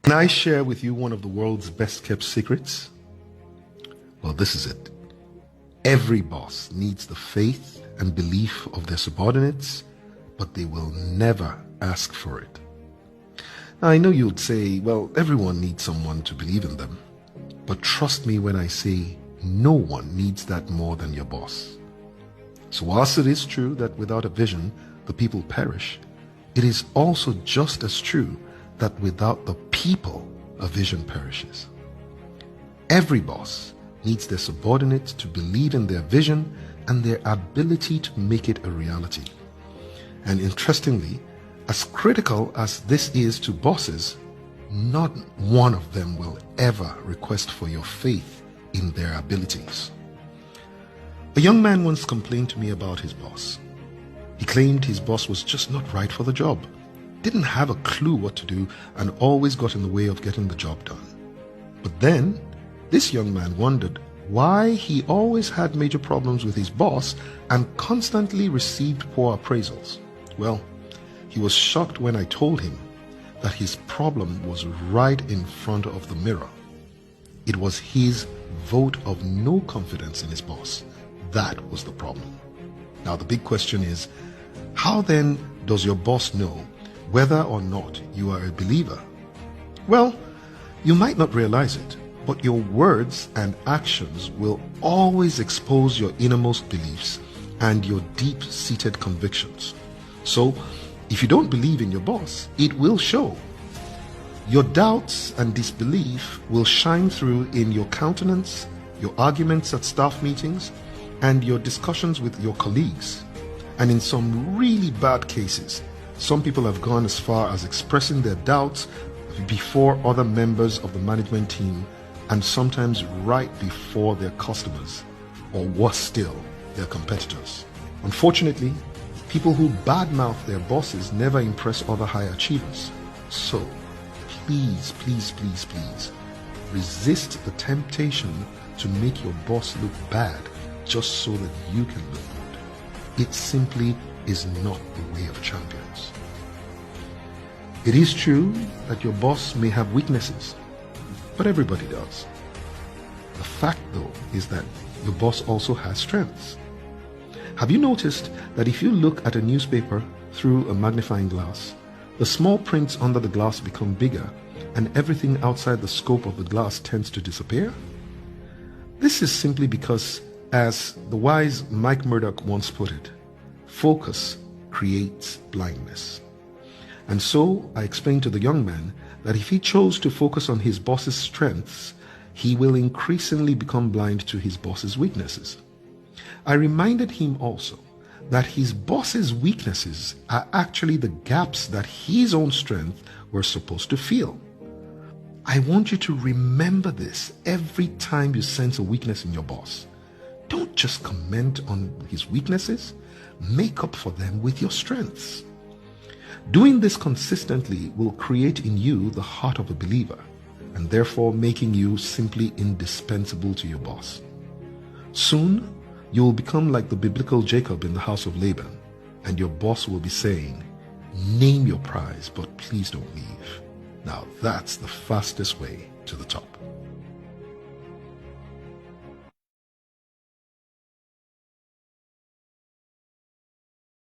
Can I share with you one of the world's best kept secrets? Well, this is it. Every boss needs the faith and belief of their subordinates, but they will never ask for it. Now, I know you'd say, well, everyone needs someone to believe in them. But trust me when I say no one needs that more than your boss. So whilst it is true that without a vision, the people perish, it is also just as true that without the people, a vision perishes. Every boss needs their subordinates to believe in their vision and their ability to make it a reality. And interestingly, as critical as this is to bosses, not one of them will ever request for your faith in their abilities. A young man once complained to me about his boss. He claimed his boss was just not right for the job, didn't have a clue what to do, and always got in the way of getting the job done. But then, this young man wondered why he always had major problems with his boss and constantly received poor appraisals. Well, he was shocked when I told him that his problem was right in front of the mirror. It was his vote of no confidence in his boss. That was the problem. Now the big question is, how then does your boss know whether or not you are a believer? Well, you might not realize it, but your words and actions will always expose your innermost beliefs and your deep-seated convictions. So, if you don't believe in your boss, it will show. Your doubts and disbelief will shine through in your countenance, your arguments at staff meetings, and your discussions with your colleagues. And in some really bad cases, some people have gone as far as expressing their doubts before other members of the management team, and sometimes right before their customers, or worse still, their competitors. Unfortunately, people who badmouth their bosses never impress other high achievers. So, please, please, please, please, resist the temptation to make your boss look bad just so that you can look good. It simply is not the way of champions. It is true that your boss may have weaknesses, but everybody does. The fact, though, is that your boss also has strengths. Have you noticed that if you look at a newspaper through a magnifying glass, the small prints under the glass become bigger and everything outside the scope of the glass tends to disappear? This is simply because, as the wise Mike Murdoch once put it, focus creates blindness. And so I explained to the young man that if he chose to focus on his boss's strengths, he will increasingly become blind to his boss's weaknesses. I reminded him also that his boss's weaknesses are actually the gaps that his own strength were supposed to fill. I want you to remember this every time you sense a weakness in your boss. Don't just comment on his weaknesses, make up for them with your strengths. Doing this consistently will create in you the heart of a believer, and therefore making you simply indispensable to your boss. Soon, you will become like the biblical Jacob in the house of Laban, and your boss will be saying, "Name your prize, but please don't leave." Now that's the fastest way to the top.